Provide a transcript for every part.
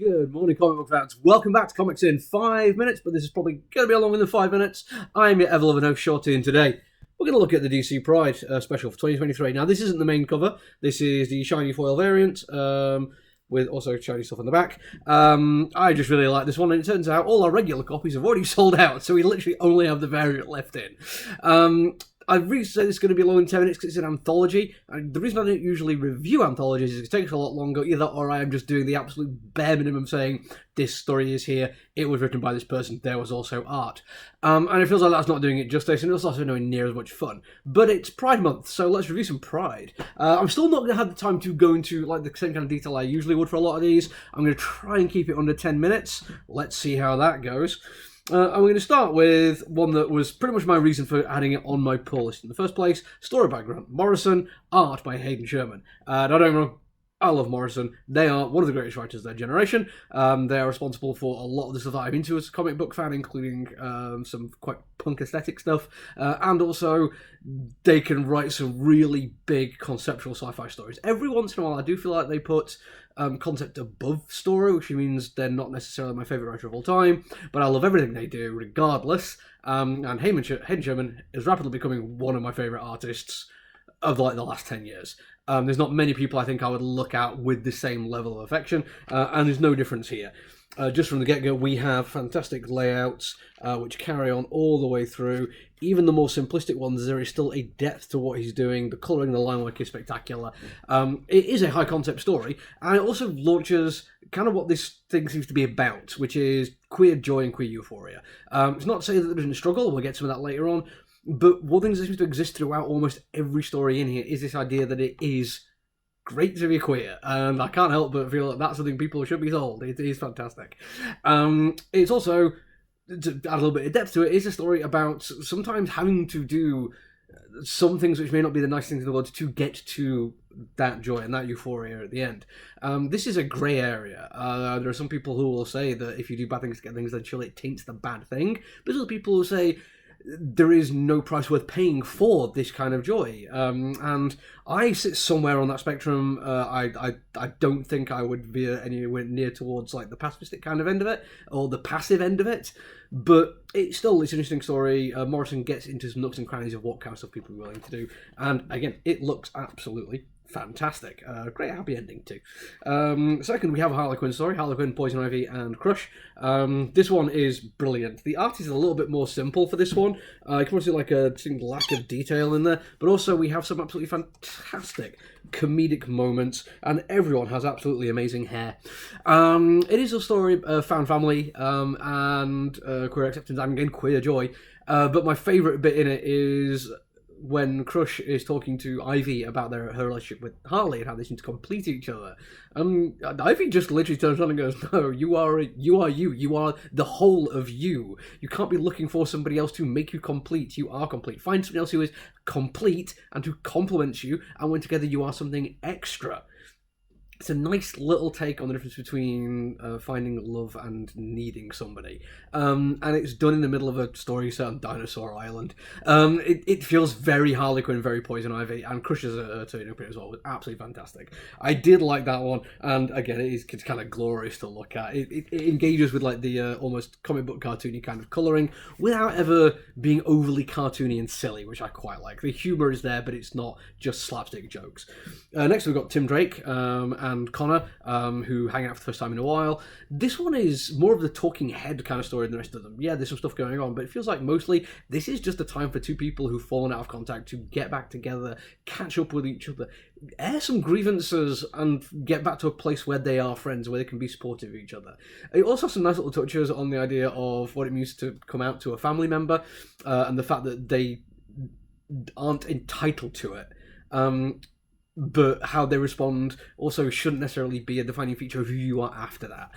Good morning, comic book fans. Welcome back to Comics in 5 minutes, but this is probably going to be longer than 5 minutes. I'm your ever-loving host, Shorty, and today we're going to look at the DC Pride special for 2023. Now, this isn't the main cover. This is the shiny foil variant, with also shiny stuff on the back. I just really like this one, and it turns out all our regular copies have already sold out, so we literally only have the variant left in. I've really said it's going to be long in 10 minutes because it's an anthology. And the reason I don't usually review anthologies is it takes a lot longer, either or I am just doing the absolute bare minimum saying, this story is here, it was written by this person, there was also art. And it feels like that's not doing it justice, and it's also nowhere near as much fun. But it's Pride Month, so let's review some Pride. I'm still not going to have the time to go into like the same kind of detail I usually would for a lot of these. I'm going to try and keep it under 10 minutes. Let's see how that goes. I'm going to start with one that was pretty much my reason for adding it on my pull list in the first place. Story by Grant Morrison, art by Hayden Sherman. I don't know, I love Morrison. They are one of the greatest writers of their generation. They are responsible for a lot of the stuff that I'm into as a comic book fan, including some quite punk aesthetic stuff. And also, they can write some really big conceptual sci-fi stories. Every once in a while, I do feel like they put concept above story, which means they're not necessarily my favourite writer of all time, but I love everything they do regardless. And Hayden Sherman is rapidly becoming one of my favourite artists of like the last 10 years. There's not many people I think I would look at with the same level of affection, and there's no difference here. Just from the get-go, we have fantastic layouts which carry on all the way through. Even the more simplistic ones, there is still a depth to what he's doing. The colouring, the line work is spectacular. It is a high-concept story, and it also launches kind of what this thing seems to be about, which is queer joy and queer euphoria. It's not to say that there isn't a struggle, we'll get some of that later on, but one thing that seems to exist throughout almost every story in here is this idea that it is great to be queer, and I can't help but feel that that's something people should be told. It is fantastic. It's also, to add a little bit of depth to it, is a story about sometimes having to do some things which may not be the nice things in the world to get to that joy and that euphoria at the end. This is a grey area. There are some people who will say that if you do bad things to get things, then surely it taints the bad thing. But other people who say there is no price worth paying for this kind of joy. And I sit somewhere on that spectrum. I don't think I would veer anywhere near towards like the pacifistic kind of end of it, or the passive end of it. But it's an interesting story. Morrison gets into some nooks and crannies of what kind of stuff people are willing to do. And again, it looks absolutely fantastic. Great happy ending too. Second, we have a Harlequin story. Harlequin, Poison Ivy, and Crush. This one is brilliant. The art is a little bit more simple for this one. You can see like a distinct lack of detail in there, but also we have some absolutely fantastic comedic moments, and everyone has absolutely amazing hair. It is a story of found family and queer acceptance and again queer joy. But my favourite bit in it is when Crush is talking to Ivy about her relationship with Harley and how they seem to complete each other. Ivy just literally turns around and goes, no, you are the whole of you. You can't be looking for somebody else to make you complete. You are complete. Find somebody else who is complete and who complements you, and when together you are something extra. It's a nice little take on the difference between finding love and needing somebody. And it's done in the middle of a story set on Dinosaur Island. It feels very Harlequin, very Poison Ivy, and Crush's turning up here as well was absolutely fantastic. I did like that one, and again, it's kind of glorious to look at. It engages with like the almost comic book cartoony kind of colouring without ever being overly cartoony and silly, which I quite like. The humour is there, but it's not just slapstick jokes. Next we've got Tim Drake and Connor, who hang out for the first time in a while. This one is more of the talking head kind of story than the rest of them. Yeah, there's some stuff going on, but it feels like mostly this is just a time for two people who've fallen out of contact to get back together, catch up with each other, air some grievances, and get back to a place where they are friends, where they can be supportive of each other. It also has some nice little touches on the idea of what it means to come out to a family member, and the fact that they aren't entitled to it. But how they respond also shouldn't necessarily be a defining feature of who you are after that.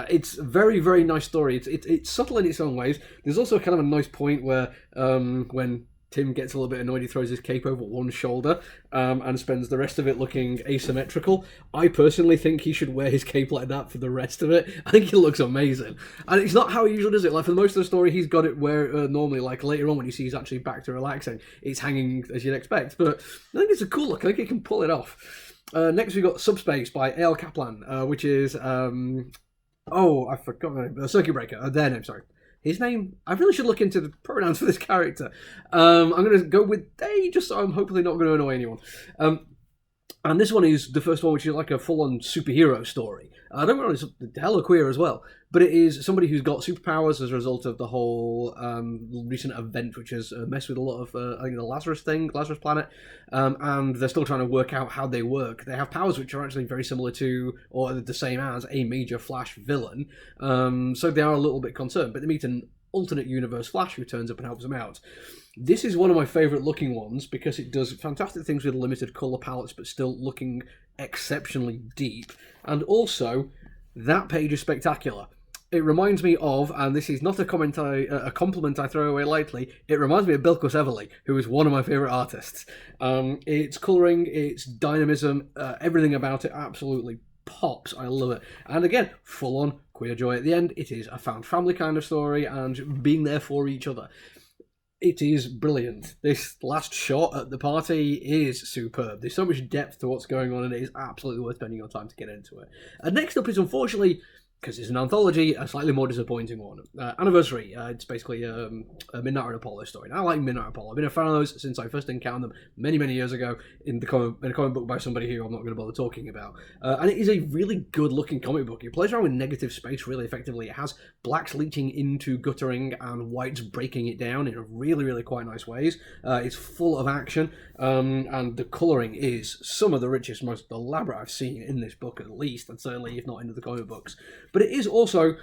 It's a very, very nice story. It's subtle in its own ways. There's also kind of a nice point where when Tim gets a little bit annoyed, he throws his cape over one shoulder and spends the rest of it looking asymmetrical. I personally think he should wear his cape like that for the rest of it. I think it looks amazing. And it's not how he usually does it. Like for most of the story, he's got it where normally, like later on when you see he's actually back to relaxing, it's hanging as you'd expect. But I think it's a cool look. I think he can pull it off. Next, we've got Subspace by A.L. Kaplan, which is Oh, I forgot their name. Circuit Breaker. Their name, sorry. His name, I really should look into the pronouns for this character. I'm going to go with they, just so I'm hopefully not going to annoy anyone. And this one is the first one, which is like a full-on superhero story. I don't know, it's hella queer as well, but it is somebody who's got superpowers as a result of the whole recent event, which has messed with a lot of, I think, the Lazarus planet, and they're still trying to work out how they work. They have powers which are actually very similar to, or the same as, a major Flash villain, so they are a little bit concerned, but they meet an alternate universe Flash who turns up and helps them out. This is one of my favourite looking ones because it does fantastic things with limited colour palettes but still looking exceptionally deep. And also, that page is spectacular. It reminds me of, and this is not a compliment I throw away lightly, it reminds me of Bilquis Everly, who is one of my favourite artists. Its colouring, its dynamism, everything about it absolutely pops. I love it. And again, full on queer joy at the end. It is a found family kind of story and being there for each other. It is brilliant. This last shot at the party is superb. There's so much depth to what's going on and it is absolutely worth spending your time to get into it. Next up is, unfortunately, because it's an anthology, a slightly more disappointing one. Anniversary. It's basically a Midnight and Apollo story. And I like Midnight and Apollo. I've been a fan of those since I first encountered them many, many years ago in a comic book by somebody who I'm not going to bother talking about. And it is a really good-looking comic book. It plays around with negative space really effectively. It has blacks leaching into guttering and whites breaking it down in really, really quite nice ways. It's full of action, and the colouring is some of the richest, most elaborate I've seen in this book, at least, and certainly if not into the comic books. But it is also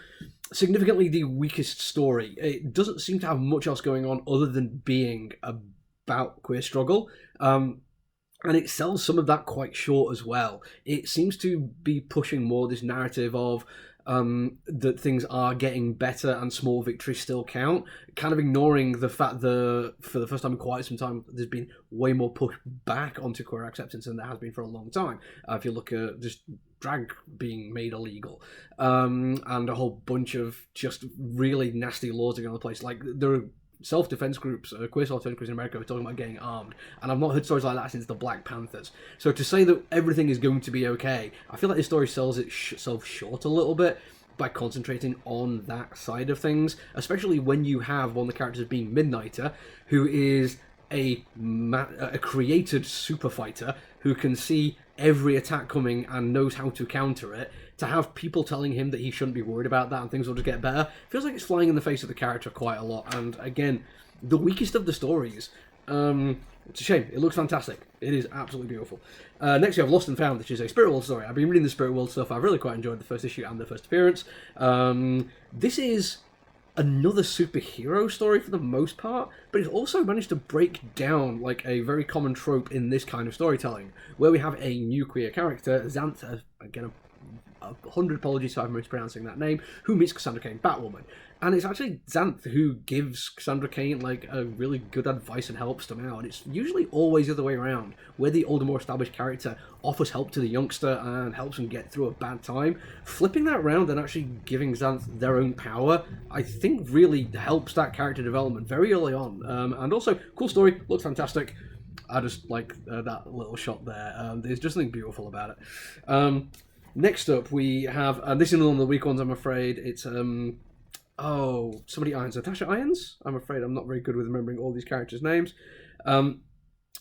significantly the weakest story. It doesn't seem to have much else going on other than being about queer struggle. And it sells some of that quite short as well. It seems to be pushing more this narrative of that things are getting better and small victories still count, kind of ignoring the fact that for the first time in quite some time there's been way more push back onto queer acceptance than there has been for a long time. If you look at just drag being made illegal, and a whole bunch of just really nasty laws around the place. Like, there are self-defense groups, queer self-defense groups in America are talking about getting armed, and I've not heard stories like that since the Black Panthers. So to say that everything is going to be okay, I feel like this story sells itself short a little bit by concentrating on that side of things, especially when you have one of the characters being Midnighter, who is a created super fighter who can see every attack coming and knows how to counter it. To have people telling him that he shouldn't be worried about that and things will just get better feels like it's flying in the face of the character quite a lot. And again, the weakest of the stories. It's a shame. It looks fantastic. It is absolutely beautiful. Next we have Lost and Found, which is a Spirit World story. I've been reading the Spirit World stuff. I've really quite enjoyed the first issue and the first appearance. This is another superhero story for the most part, but it's also managed to break down like a very common trope in this kind of storytelling, where we have a new queer character, Xanth, again, 100 apologies if I'm mispronouncing that name, who meets Cassandra Cain, Batwoman. And it's actually Xanth who gives Cassandra Cain like a really good advice and helps them out. It's usually always the other way around, where the older, more established character offers help to the youngster and helps them get through a bad time. Flipping that around and actually giving Xanth their own power, I think really helps that character development very early on. And also, cool story, looks fantastic. I just like that little shot there. There's just something beautiful about it. Next up, we have, and this is one of the weak ones, I'm afraid. It's, somebody Irons. Natasha Irons? I'm afraid I'm not very good with remembering all these characters' names.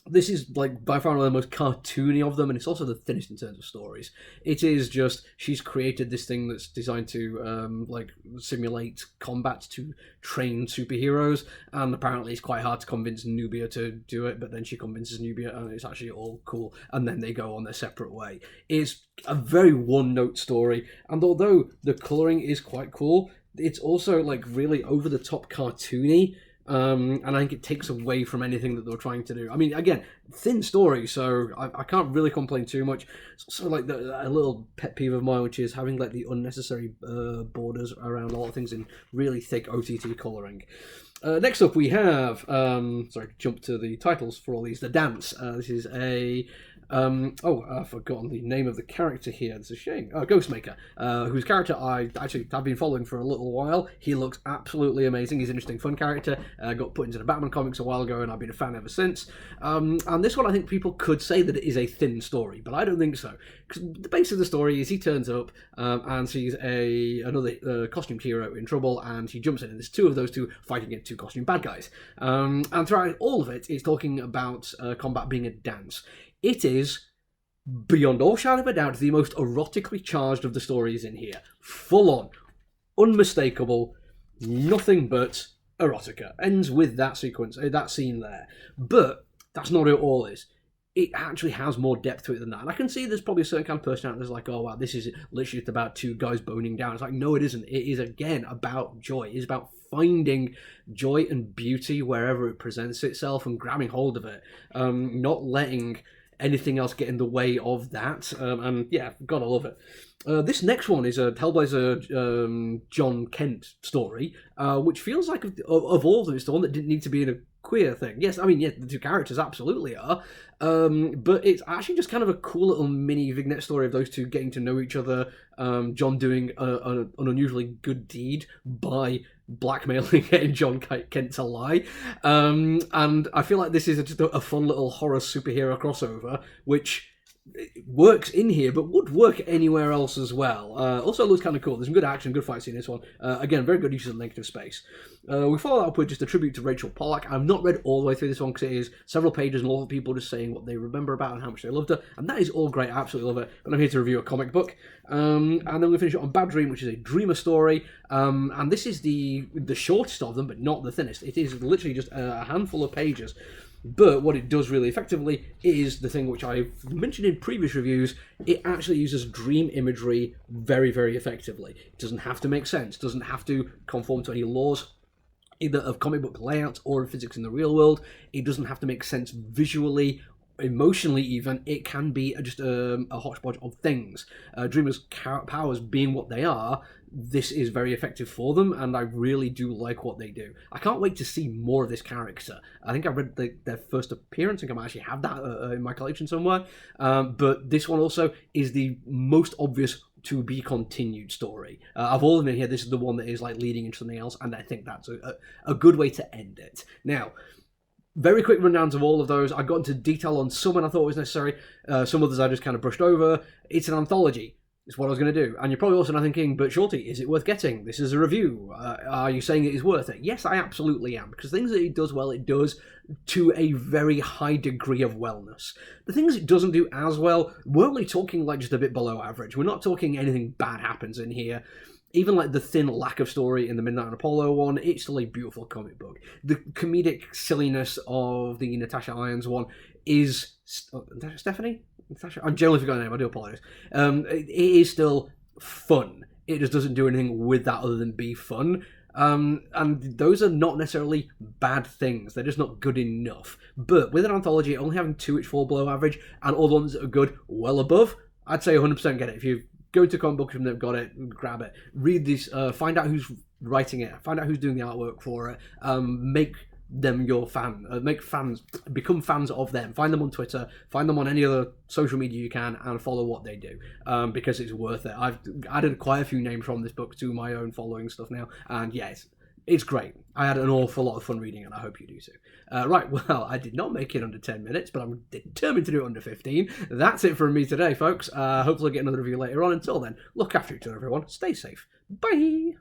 This is, like, by far one of the most cartoony of them, and it's also the thinnest in terms of stories. It is just, she's created this thing that's designed to, simulate combat to train superheroes, and apparently it's quite hard to convince Nubia to do it, but then she convinces Nubia, and it's actually all cool, and then they go on their separate way. It's a very one-note story, and although the colouring is quite cool, it's also, like, really over-the-top cartoony, and I think it takes away from anything that they were trying to do. I mean, again, thin story, so I can't really complain too much. It's also like a little pet peeve of mine, which is having like the unnecessary borders around a lot of things in really thick OTT colouring. Next up we have, jump to the titles for all these. The Dance. This is a I've forgotten the name of the character here. It's a shame. Ghostmaker, whose character I actually have been following for a little while. He looks absolutely amazing. He's an interesting, fun character. Got put into the Batman comics a while ago, and I've been a fan ever since. And this one, I think people could say that it is a thin story, but I don't think so. Because the base of the story is he turns up and sees another costumed hero in trouble, and he jumps in, and there's two of those two fighting against two costumed bad guys. And throughout all of it, it's talking about combat being a dance. It is, beyond all shadow of a doubt, the most erotically charged of the stories in here. Full on, unmistakable, nothing but erotica. Ends with that sequence, that scene there. But that's not what it all is. It actually has more depth to it than that. And I can see there's probably a certain kind of person out there that's like, oh wow, this is literally just about two guys boning down. It's like, no, it isn't. It is, again, about joy. It is about finding joy and beauty wherever it presents itself and grabbing hold of it. Not letting anything else get in the way of that. And yeah, gotta love it. This next one is a Hellblazer John Kent story, which feels like, of all of them, it's the one that didn't need to be in a queer thing. Yes, I mean, yeah, the two characters absolutely are, but it's actually just kind of a cool little mini vignette story of those two getting to know each other, John doing an unusually good deed by blackmailing getting John Kent to lie, and I feel like this is just a fun little horror superhero crossover, which works in here, but would work anywhere else as well. Also looks kind of cool. There's some good action, good fight scene in this one. Again, very good use of negative space. We follow that up with just a tribute to Rachel Pollack. I've not read all the way through this one because it is several pages and a lot of people just saying what they remember about and how much they loved her, and that is all great. I absolutely love it. But I'm here to review a comic book, and then we finish it on Bad Dream, which is a Dreamer story, and this is the shortest of them, but not the thinnest. It is literally just a handful of pages. But what it does really effectively is the thing which I've mentioned in previous reviews. It actually uses dream imagery very, very effectively. It doesn't have to make sense, doesn't have to conform to any laws, either of comic book layouts or of physics in the real world. It doesn't have to make sense visually, emotionally even. It can be just a hodgepodge of things. Dreamers' powers being what they are, this is very effective for them, and I really do like what they do. I can't wait to see more of this character. I think I read their first appearance. I think I might actually have that in my collection somewhere. But this one also is the most obvious to be continued story. Of all of them in here, this is the one that is like leading into something else, and I think that's a good way to end it. Now, very quick rundowns of all of those. I got into detail on some and I thought was necessary. Some others I just kind of brushed over. It's an anthology. It's what I was going to do. And you're probably also now thinking, but Shorty, is it worth getting? This is a review. Are you saying it is worth it? Yes, I absolutely am. Because things that it does well, it does to a very high degree of wellness. The things it doesn't do as well, we're only talking like just a bit below average. We're not talking anything bad happens in here. Even like the thin lack of story in the Midnight on Apollo one, it's still a beautiful comic book. The comedic silliness of the Natasha Irons one is... Stephanie? Natasha? I'm generally forgetting her name, I do apologise. It is still fun. It just doesn't do anything with that other than be fun. And those are not necessarily bad things. They're just not good enough. But with an anthology, only having two which fall below average, and all the ones that are good well above, I'd say 100% get it. If you go to comic books and they've got it, grab it. Read this, find out who's writing it, find out who's doing the artwork for it, make them your fan, become fans of them. Find them on Twitter, find them on any other social media you can, and follow what they do, because it's worth it. I've added quite a few names from this book to my own following stuff now, and yes, it's great. I had an awful lot of fun reading, and I hope you do too. Right, well, I did not make it under 10 minutes, but I'm determined to do it under 15. That's it from me today, folks. Hopefully I'll get another review later on. Until then, look after each other, everyone. Stay safe. Bye!